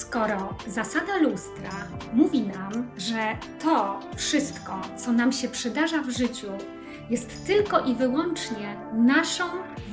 Skoro zasada lustra mówi nam, że to wszystko, co nam się przydarza w życiu, jest tylko i wyłącznie naszą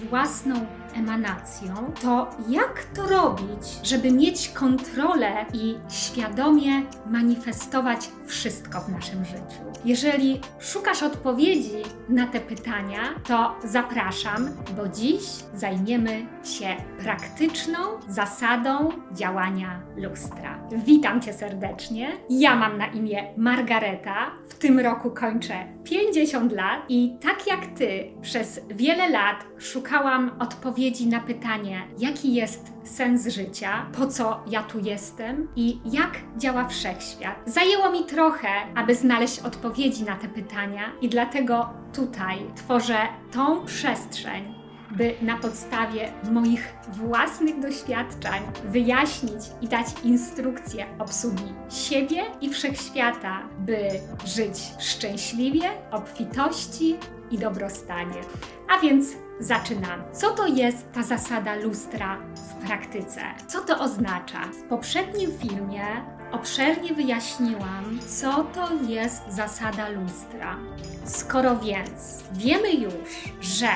własną emanacją, to jak to robić, żeby mieć kontrolę i świadomie manifestować wszystko w naszym życiu? Jeżeli szukasz odpowiedzi na te pytania, to zapraszam, bo dziś zajmiemy się praktyczną zasadą działania lustra. Witam Cię serdecznie. Ja mam na imię Margareta. W tym roku kończę 50 lat i tak jak Ty przez wiele lat szukałam odpowiedzi na pytanie, jaki jest sens życia, po co ja tu jestem i jak działa wszechświat. Zajęło mi trochę, aby znaleźć odpowiedzi na te pytania i dlatego tutaj tworzę tą przestrzeń, by na podstawie moich własnych doświadczeń wyjaśnić i dać instrukcje obsługi siebie i wszechświata, by żyć szczęśliwie, obfitości i dobrostanie. A więc zaczynamy. Co to jest ta zasada lustra w praktyce? Co to oznacza? W poprzednim filmie obszernie wyjaśniłam, co to jest zasada lustra. Skoro więc wiemy już, że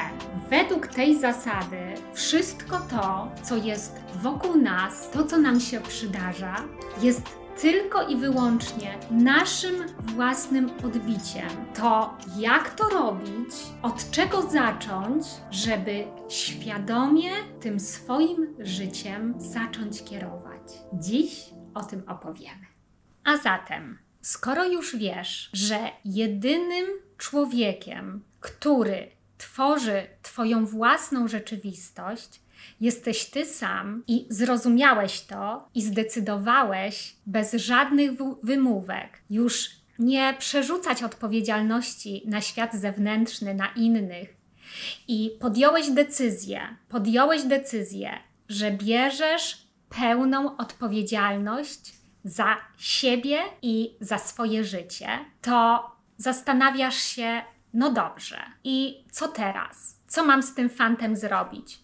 według tej zasady wszystko to, co jest wokół nas, to, co nam się przydarza, jest tylko i wyłącznie naszym własnym odbiciem. To jak to robić, od czego zacząć, żeby świadomie tym swoim życiem zacząć kierować. Dziś o tym opowiemy. A zatem, skoro już wiesz, że jedynym człowiekiem, który tworzy Twoją własną rzeczywistość, jesteś Ty sam i zrozumiałeś to i zdecydowałeś bez żadnych wymówek już nie przerzucać odpowiedzialności na świat zewnętrzny, na innych i podjąłeś decyzję, że bierzesz pełną odpowiedzialność za siebie i za swoje życie, to zastanawiasz się, no dobrze, i co teraz? Co mam z tym fantem zrobić?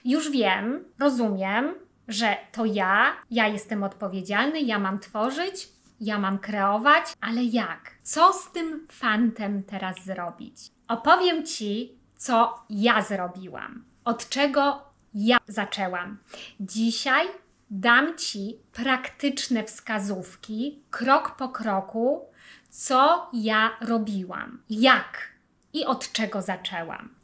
Już wiem, rozumiem, że to ja jestem odpowiedzialny, ja mam tworzyć, ja mam kreować, ale jak? Co z tym fantem teraz zrobić? Opowiem Ci, co ja zrobiłam, od czego ja zaczęłam. Dzisiaj dam Ci praktyczne wskazówki, krok po kroku, co ja robiłam, jak i od czego zaczęłam.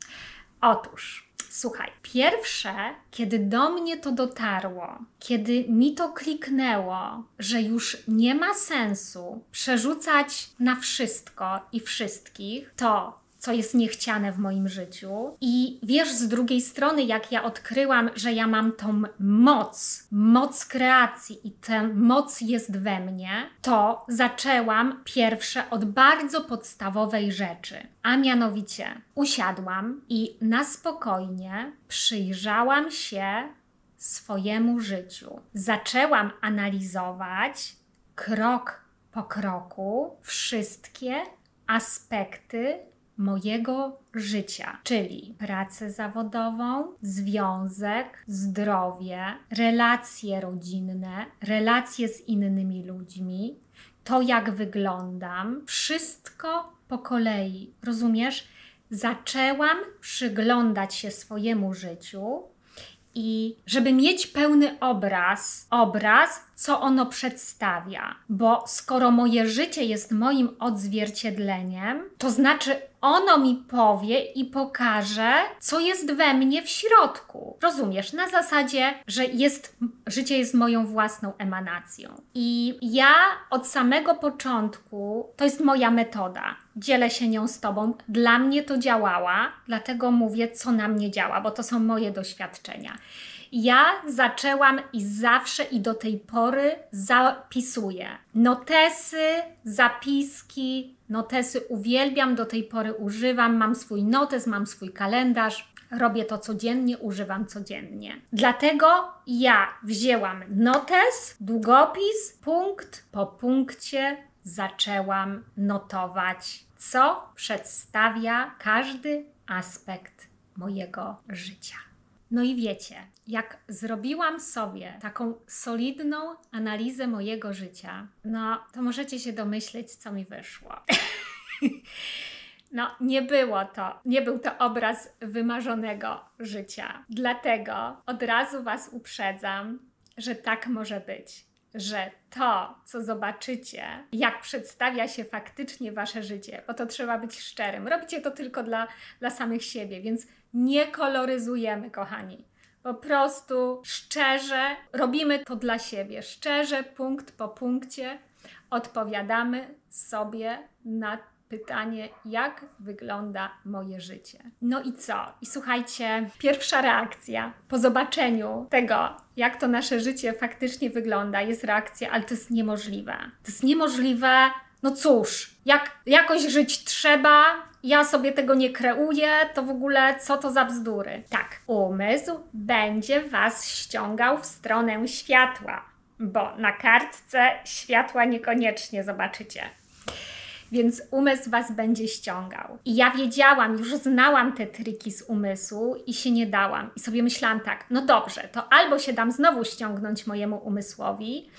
Otóż, słuchaj, pierwsze, kiedy do mnie to dotarło, kiedy mi to kliknęło, że już nie ma sensu przerzucać na wszystko i wszystkich to, co jest niechciane w moim życiu. I wiesz, z drugiej strony, jak ja odkryłam, że ja mam tą moc kreacji i ta moc jest we mnie, to zaczęłam pierwsze od bardzo podstawowej rzeczy. A mianowicie usiadłam i na spokojnie przyjrzałam się swojemu życiu. Zaczęłam analizować krok po kroku wszystkie aspekty mojego życia, czyli pracę zawodową, związek, zdrowie, relacje rodzinne, relacje z innymi ludźmi, to jak wyglądam, wszystko po kolei, rozumiesz? Zaczęłam przyglądać się swojemu życiu i żeby mieć pełny obraz, co ono przedstawia. Bo skoro moje życie jest moim odzwierciedleniem, to znaczy ono mi powie i pokaże, co jest we mnie w środku. Rozumiesz? Na zasadzie, że życie jest moją własną emanacją. I ja od samego początku, to jest moja metoda, dzielę się nią z Tobą. Dla mnie to działała, dlatego mówię, co na mnie działa, bo to są moje doświadczenia. Ja zaczęłam i zawsze i do tej pory zapisuję. Notesy, zapiski, notesy uwielbiam, do tej pory używam. Mam swój notes, mam swój kalendarz. Robię to codziennie, używam codziennie. Dlatego ja wzięłam notes, długopis, punkt po punkcie zaczęłam notować, co przedstawia każdy aspekt mojego życia. No i wiecie, jak zrobiłam sobie taką solidną analizę mojego życia, no to możecie się domyśleć, co mi wyszło. No, nie był to obraz wymarzonego życia. Dlatego od razu Was uprzedzam, że tak może być. Że to, co zobaczycie, jak przedstawia się faktycznie Wasze życie, bo to trzeba być szczerym. Robicie to tylko dla samych siebie, więc nie koloryzujemy, kochani. Po prostu szczerze robimy to dla siebie. Szczerze, punkt po punkcie odpowiadamy sobie na pytanie, jak wygląda moje życie. No i co? I słuchajcie, pierwsza reakcja po zobaczeniu tego, jak to nasze życie faktycznie wygląda, jest reakcja, ale to jest niemożliwe. To jest niemożliwe, no cóż, jakoś żyć trzeba, ja sobie tego nie kreuję, to w ogóle co to za bzdury? Tak, umysł będzie Was ściągał w stronę światła, bo na kartce światła niekoniecznie zobaczycie. Więc umysł Was będzie ściągał. I ja wiedziałam, już znałam te triki z umysłu i się nie dałam. I sobie myślałam tak, no dobrze, to albo się dam znowu ściągnąć mojemu umysłowi,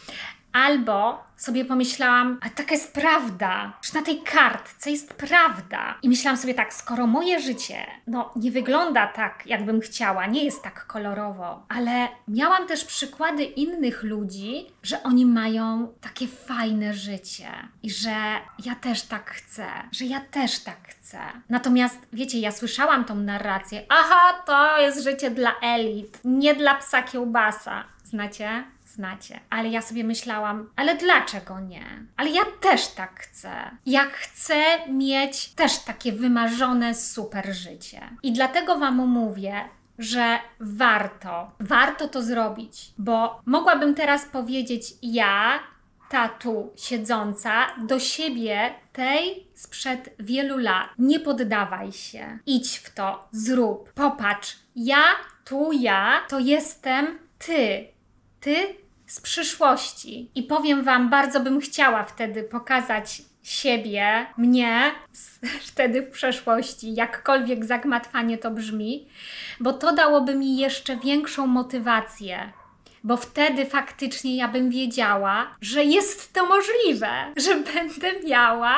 albo sobie pomyślałam, a taka jest prawda, że na tej kartce jest prawda. I myślałam sobie tak, skoro moje życie nie wygląda tak, jakbym chciała, nie jest tak kolorowo, ale miałam też przykłady innych ludzi, że oni mają takie fajne życie i że ja też tak chcę, że ja też tak chcę. Natomiast wiecie, ja słyszałam tą narrację, aha, to jest życie dla elit, nie dla psa kiełbasa. Znacie? Ale ja sobie myślałam, ale dlaczego nie? Ale ja też tak chcę. Ja chcę mieć też takie wymarzone super życie. I dlatego Wam mówię, że warto to zrobić, bo mogłabym teraz powiedzieć ja, ta tu siedząca, do siebie tej sprzed wielu lat. Nie poddawaj się. Idź w to, zrób, popatrz. Ja to jestem ty. Ty z przyszłości. I powiem Wam, bardzo bym chciała wtedy pokazać siebie, mnie wtedy w przeszłości, jakkolwiek zagmatwanie to brzmi, bo to dałoby mi jeszcze większą motywację. Bo wtedy faktycznie ja bym wiedziała, że jest to możliwe, że będę miała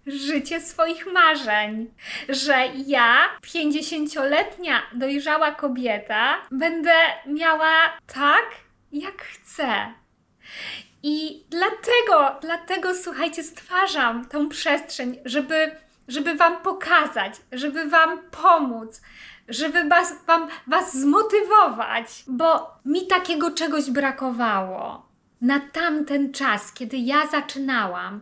życie swoich marzeń, że ja, 50-letnia dojrzała kobieta, będę miała tak, jak chcę. I dlatego słuchajcie, stwarzam tą przestrzeń, żeby Wam pokazać, żeby Wam pomóc, żeby was zmotywować, bo mi takiego czegoś brakowało. Na tamten czas, kiedy ja zaczynałam,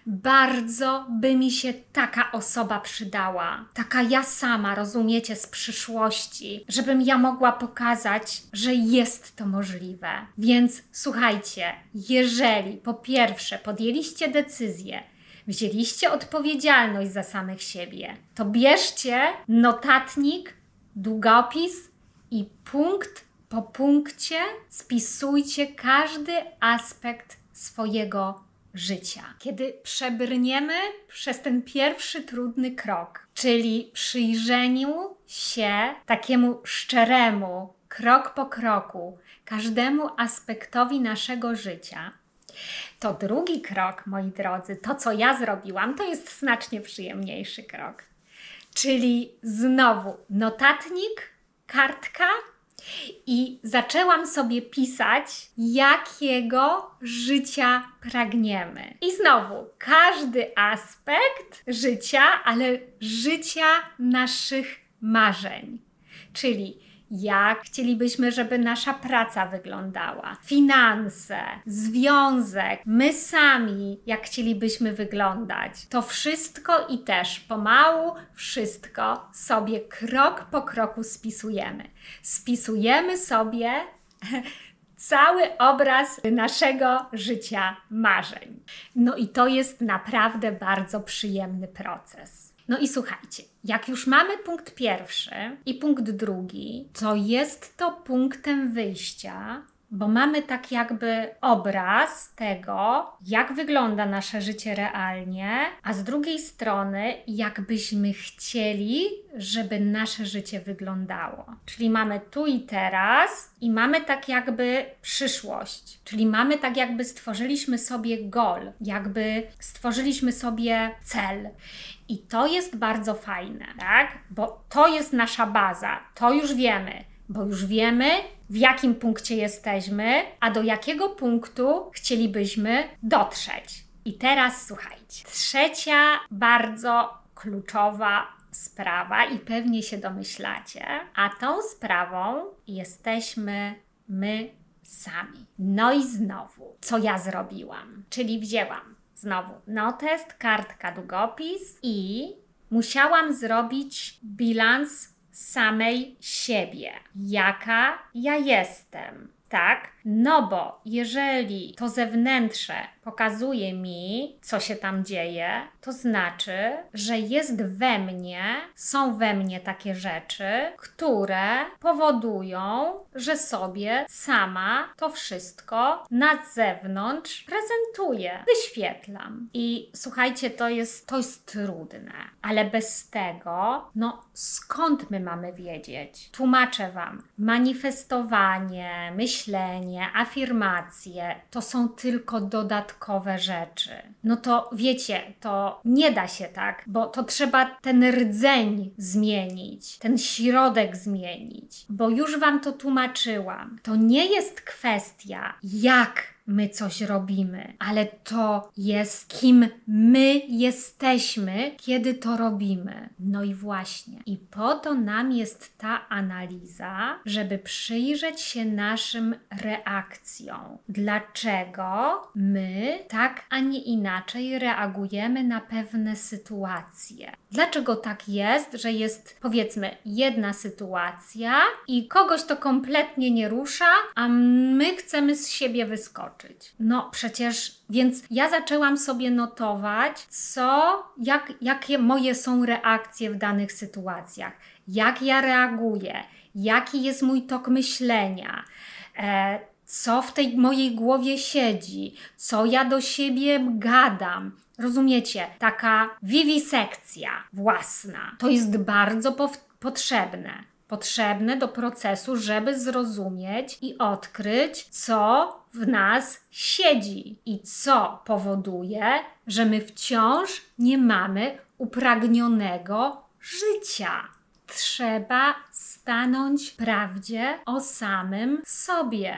bardzo by mi się taka osoba przydała. Taka ja sama, rozumiecie, z przyszłości. Żebym ja mogła pokazać, że jest to możliwe. Więc słuchajcie, jeżeli po pierwsze podjęliście decyzję, wzięliście odpowiedzialność za samych siebie, to bierzcie notatnik, długopis i punkt po punkcie spisujcie każdy aspekt swojego życia. Kiedy przebrniemy przez ten pierwszy trudny krok, czyli przyjrzeniu się takiemu szczeremu, krok po kroku, każdemu aspektowi naszego życia, to drugi krok, moi drodzy, to co ja zrobiłam, to jest znacznie przyjemniejszy krok. Czyli znowu notatnik, kartka i zaczęłam sobie pisać, jakiego życia pragniemy. I znowu, każdy aspekt życia, ale życia naszych marzeń. Czyli jak chcielibyśmy, żeby nasza praca wyglądała, finanse, związek, my sami, jak chcielibyśmy wyglądać. To wszystko i też pomału wszystko sobie krok po kroku spisujemy. Spisujemy sobie cały obraz naszego życia marzeń. No i to jest naprawdę bardzo przyjemny proces. No i słuchajcie, jak już mamy punkt pierwszy i punkt drugi, to jest to punktem wyjścia bo mamy tak jakby obraz tego, jak wygląda nasze życie realnie, a z drugiej strony, jakbyśmy chcieli, żeby nasze życie wyglądało. Czyli mamy tu i teraz i mamy tak jakby przyszłość. Czyli mamy tak jakby stworzyliśmy sobie goal, jakby stworzyliśmy sobie cel. I to jest bardzo fajne, tak? Bo to jest nasza baza, to już wiemy. Bo już wiemy, w jakim punkcie jesteśmy, a do jakiego punktu chcielibyśmy dotrzeć. I teraz słuchajcie. Trzecia bardzo kluczowa sprawa i pewnie się domyślacie, a tą sprawą jesteśmy my sami. No i znowu, co ja zrobiłam? Czyli wzięłam znowu notest, kartka, długopis i musiałam zrobić bilans samej siebie. Jaka ja jestem, tak? No bo jeżeli to zewnętrzne pokazuje mi, co się tam dzieje, to znaczy, że są we mnie takie rzeczy, które powodują, że sobie sama to wszystko na zewnątrz prezentuję, wyświetlam. I słuchajcie, to jest trudne, ale bez tego, no skąd my mamy wiedzieć? Tłumaczę Wam. Manifestowanie, myślenie, afirmacje to są tylko dodatkowe rzeczy. No to wiecie, to nie da się tak, bo to trzeba ten rdzeń zmienić, ten środek zmienić, bo już Wam to tłumaczyłam. To nie jest kwestia, jak my coś robimy, ale to jest, kim my jesteśmy, kiedy to robimy. No i właśnie. I po to nam jest ta analiza, żeby przyjrzeć się naszym reakcjom. Dlaczego my tak, a nie inaczej reagujemy na pewne sytuacje? Dlaczego tak jest, że jest, powiedzmy, jedna sytuacja i kogoś to kompletnie nie rusza, a my chcemy z siebie wyskoczyć? No przecież, więc ja zaczęłam sobie notować, jakie moje są reakcje w danych sytuacjach, jak ja reaguję, jaki jest mój tok myślenia, co w tej mojej głowie siedzi, co ja do siebie gadam. Rozumiecie? Taka wiwisekcja własna. To jest bardzo potrzebne do procesu, żeby zrozumieć i odkryć, co w nas siedzi i co powoduje, że my wciąż nie mamy upragnionego życia. Trzeba stanąć prawdzie o samym sobie.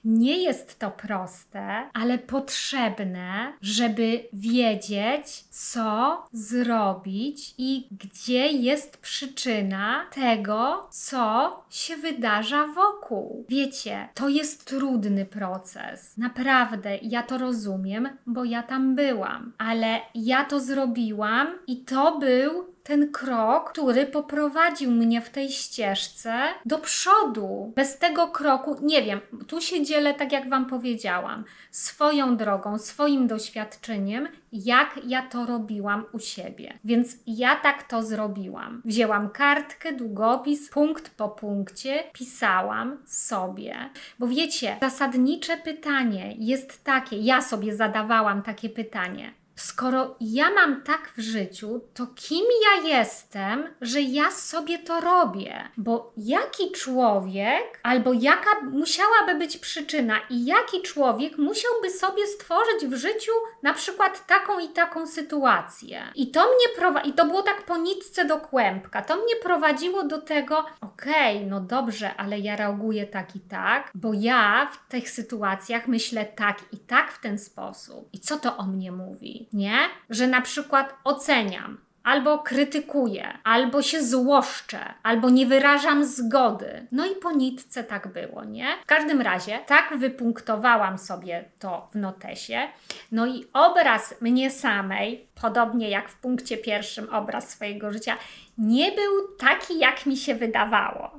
Nie jest to proste, ale potrzebne, żeby wiedzieć, co zrobić i gdzie jest przyczyna tego, co się wydarza wokół. Wiecie, to jest trudny proces. Naprawdę, ja to rozumiem, bo ja tam byłam, ale ja to zrobiłam i to był ten krok, który poprowadził mnie w tej ścieżce do przodu. Bez tego kroku, nie wiem, tu się dzielę, tak jak Wam powiedziałam, swoją drogą, swoim doświadczeniem, jak ja to robiłam u siebie. Więc ja tak to zrobiłam. Wzięłam kartkę, długopis, punkt po punkcie, pisałam sobie. Bo wiecie, zasadnicze pytanie jest takie, ja sobie zadawałam takie pytanie. Skoro ja mam tak w życiu, to kim ja jestem, że ja sobie to robię? Bo jaki człowiek, albo jaka musiałaby być przyczyna i jaki człowiek musiałby sobie stworzyć w życiu na przykład taką i taką sytuację? I to było tak po nitce do kłębka. To mnie prowadziło do tego, okej, no dobrze, ale ja reaguję tak i tak, bo ja w tych sytuacjach myślę tak i tak w ten sposób. I co to o mnie mówi? Nie? Że na przykład oceniam, albo krytykuję, albo się złoszczę, albo nie wyrażam zgody. No i po nitce tak było, nie? W każdym razie tak wypunktowałam sobie to w notesie. No i obraz mnie samej, podobnie jak w punkcie pierwszym obraz swojego życia, nie był taki, jak mi się wydawało.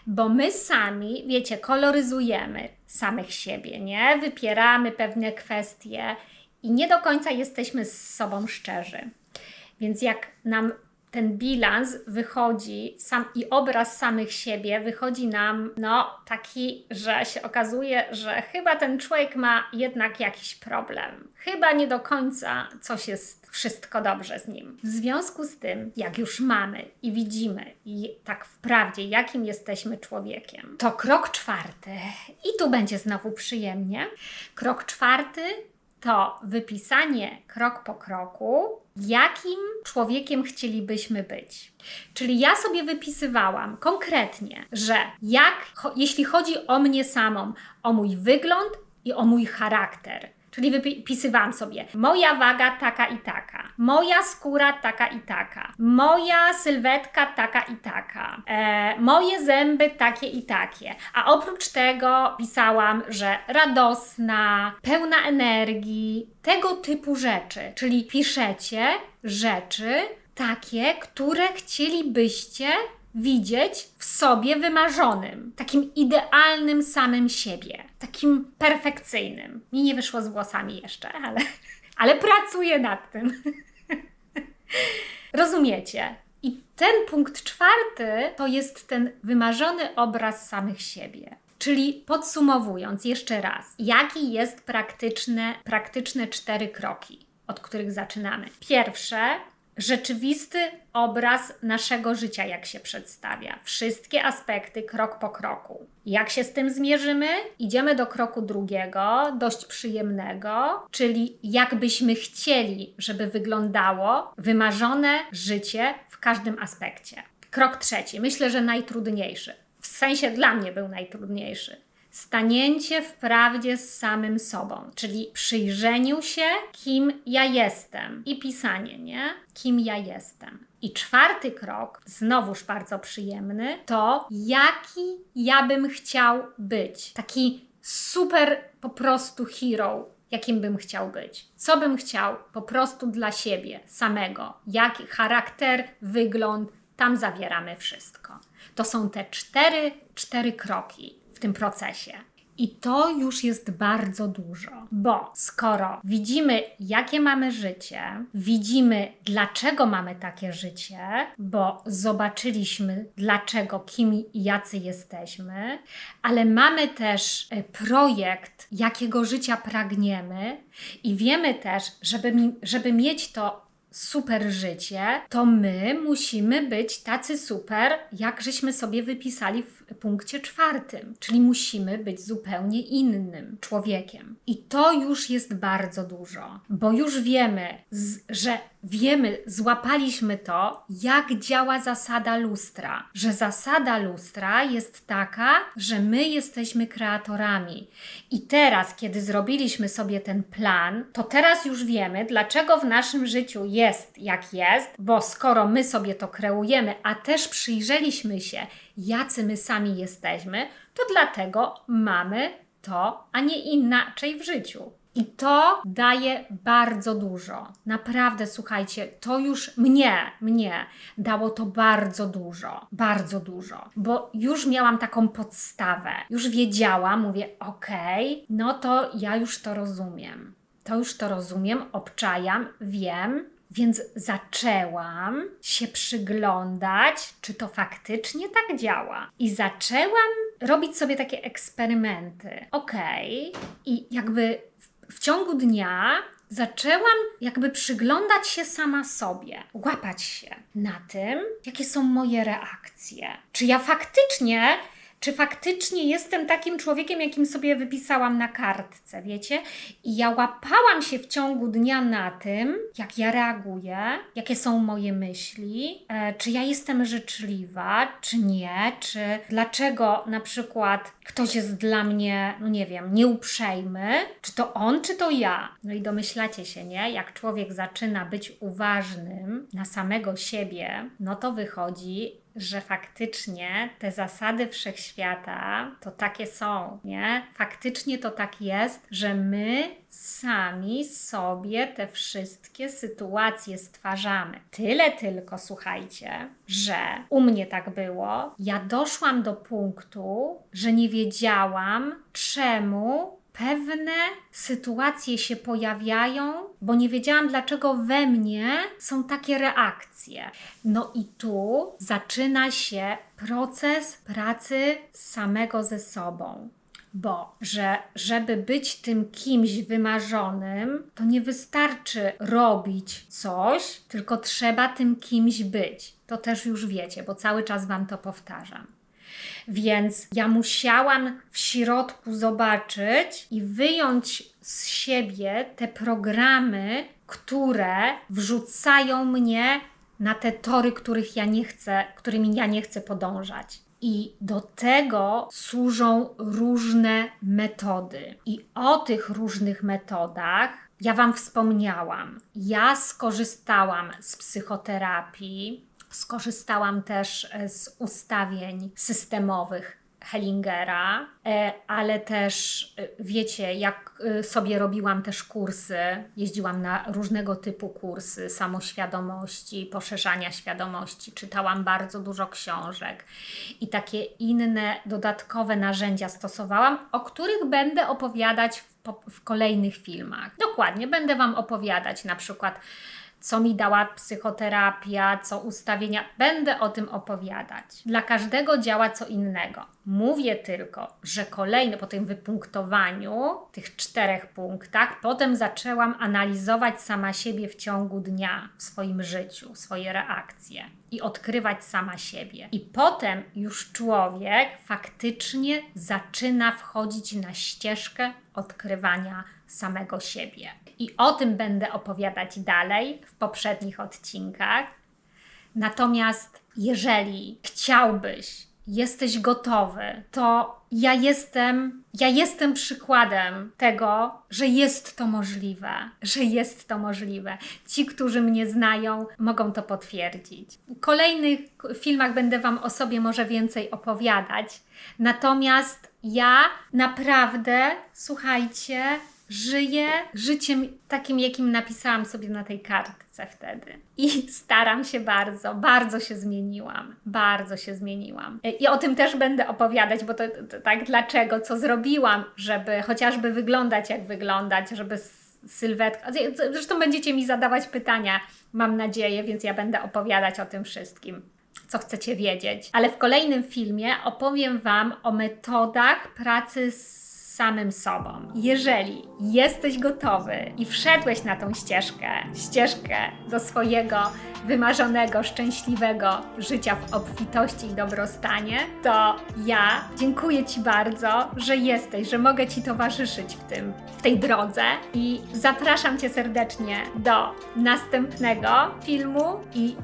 Bo my sami, wiecie, koloryzujemy samych siebie, nie? Wypieramy pewne kwestie i nie do końca jesteśmy z sobą szczerzy. Więc jak nam ten bilans wychodzi i obraz samych siebie wychodzi nam taki, że się okazuje, że chyba ten człowiek ma jednak jakiś problem. Chyba nie do końca coś jest wszystko dobrze z nim. W związku z tym, jak już mamy i widzimy i tak wprawdzie, jakim jesteśmy człowiekiem, to krok 4 i tu będzie znowu przyjemnie. Krok 4 to wypisanie krok po kroku, jakim człowiekiem chcielibyśmy być. Czyli ja sobie wypisywałam konkretnie, że jeśli chodzi o mnie samą, o mój wygląd i o mój charakter, czyli wypisywałam sobie moja waga taka i taka, moja skóra taka i taka, moja sylwetka taka i taka, moje zęby takie i takie. A oprócz tego pisałam, że radosna, pełna energii, tego typu rzeczy. Czyli piszecie rzeczy takie, które chcielibyście widzieć w sobie wymarzonym, takim idealnym samym siebie, takim perfekcyjnym. Mi nie wyszło z włosami jeszcze, ale pracuję nad tym. Rozumiecie? I ten punkt 4 to jest ten wymarzony obraz samych siebie. Czyli podsumowując jeszcze raz, jaki jest praktyczne 4 kroki, od których zaczynamy. Pierwsze, rzeczywisty obraz naszego życia, jak się przedstawia. Wszystkie aspekty krok po kroku. Jak się z tym zmierzymy? Idziemy do kroku 2, dość przyjemnego, czyli jak byśmy chcieli, żeby wyglądało wymarzone życie w każdym aspekcie. Krok 3, myślę, że najtrudniejszy. W sensie dla mnie był najtrudniejszy. Stanięcie w prawdzie z samym sobą, czyli przyjrzeniu się, kim ja jestem i pisanie, nie? Kim ja jestem. I 4 krok, znowuż bardzo przyjemny, to jaki ja bym chciał być. Taki super po prostu hero, jakim bym chciał być. Co bym chciał po prostu dla siebie samego. Jaki charakter, wygląd, tam zawieramy wszystko. To są te 4 kroki w tym procesie. I to już jest bardzo dużo, bo skoro widzimy, jakie mamy życie, widzimy, dlaczego mamy takie życie, bo zobaczyliśmy, dlaczego, kim i jacy jesteśmy, ale mamy też projekt, jakiego życia pragniemy i wiemy też, żeby mieć to super życie, to my musimy być tacy super, jak żeśmy sobie wypisali w punkcie 4. Czyli musimy być zupełnie innym człowiekiem. I to już jest bardzo dużo, bo już złapaliśmy to, jak działa zasada lustra. Że zasada lustra jest taka, że my jesteśmy kreatorami. I teraz, kiedy zrobiliśmy sobie ten plan, to teraz już wiemy, dlaczego w naszym życiu jest jak jest, bo skoro my sobie to kreujemy, a też przyjrzeliśmy się, jacy my sami jesteśmy, to dlatego mamy to, a nie inaczej w życiu. I to daje bardzo dużo. Naprawdę, słuchajcie, to już mnie dało to bardzo dużo, bo już miałam taką podstawę, już wiedziałam, mówię, okej, no to ja już to rozumiem, obczajam, wiem, więc zaczęłam się przyglądać, czy to faktycznie tak działa. I zaczęłam robić sobie takie eksperymenty. I jakby w ciągu dnia zaczęłam jakby przyglądać się sama sobie, łapać się na tym, jakie są moje reakcje. Czy faktycznie jestem takim człowiekiem, jakim sobie wypisałam na kartce, wiecie? I ja łapałam się w ciągu dnia na tym, jak ja reaguję, jakie są moje myśli, czy ja jestem życzliwa, czy nie, czy dlaczego na przykład ktoś jest dla mnie, nieuprzejmy, czy to on, czy to ja. No i domyślacie się, nie? Jak człowiek zaczyna być uważnym na samego siebie, no to wychodzi, że faktycznie te zasady wszechświata to takie są, nie? Faktycznie to tak jest, że my sami sobie te wszystkie sytuacje stwarzamy. Tyle tylko, słuchajcie, że u mnie tak było. Ja doszłam do punktu, że nie wiedziałam, czemu pewne sytuacje się pojawiają, bo nie wiedziałam, dlaczego we mnie są takie reakcje. No i tu zaczyna się proces pracy samego ze sobą. Bo żeby być tym kimś wymarzonym, to nie wystarczy robić coś, tylko trzeba tym kimś być. To też już wiecie, bo cały czas Wam to powtarzam. Więc ja musiałam w środku zobaczyć i wyjąć z siebie te programy, które wrzucają mnie na te tory, którymi ja nie chcę podążać. I do tego służą różne metody. I o tych różnych metodach ja Wam wspomniałam. Ja skorzystałam z psychoterapii, skorzystałam też z ustawień systemowych Hellingera, ale też wiecie, jak sobie robiłam też kursy, jeździłam na różnego typu kursy samoświadomości, poszerzania świadomości, czytałam bardzo dużo książek i takie inne dodatkowe narzędzia stosowałam, o których będę opowiadać w kolejnych filmach. Dokładnie, będę Wam opowiadać na przykład, co mi dała psychoterapia, co ustawienia. Będę o tym opowiadać. Dla każdego działa co innego. Mówię tylko, że po tym wypunktowaniu, tych 4 punktach, potem zaczęłam analizować sama siebie w ciągu dnia, w swoim życiu, swoje reakcje i odkrywać sama siebie. I potem już człowiek faktycznie zaczyna wchodzić na ścieżkę odkrywania samego siebie. I o tym będę opowiadać dalej w poprzednich odcinkach. Natomiast jeżeli chciałbyś, jesteś gotowy, to ja jestem przykładem tego, że jest to możliwe, Ci, którzy mnie znają, mogą to potwierdzić. W kolejnych filmach będę Wam o sobie może więcej opowiadać. Natomiast ja naprawdę, słuchajcie, żyję życiem takim, jakim napisałam sobie na tej kartce wtedy. I staram się bardzo się zmieniłam. I o tym też będę opowiadać, bo to tak dlaczego, co zrobiłam, żeby chociażby wyglądać jak wyglądać, żeby sylwetka... Zresztą będziecie mi zadawać pytania, mam nadzieję, więc ja będę opowiadać o tym wszystkim, co chcecie wiedzieć. Ale w kolejnym filmie opowiem Wam o metodach pracy z samym sobą. Jeżeli jesteś gotowy i wszedłeś na tą ścieżkę do swojego wymarzonego, szczęśliwego życia w obfitości i dobrostanie, to ja dziękuję Ci bardzo, że jesteś, że mogę Ci towarzyszyć w tej drodze i zapraszam Cię serdecznie do następnego filmu i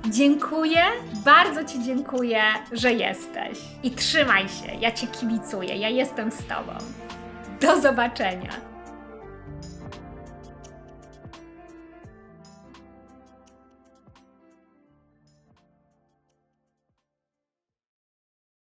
bardzo Ci dziękuję, że jesteś. I trzymaj się, ja Cię kibicuję, ja jestem z Tobą. Do zobaczenia!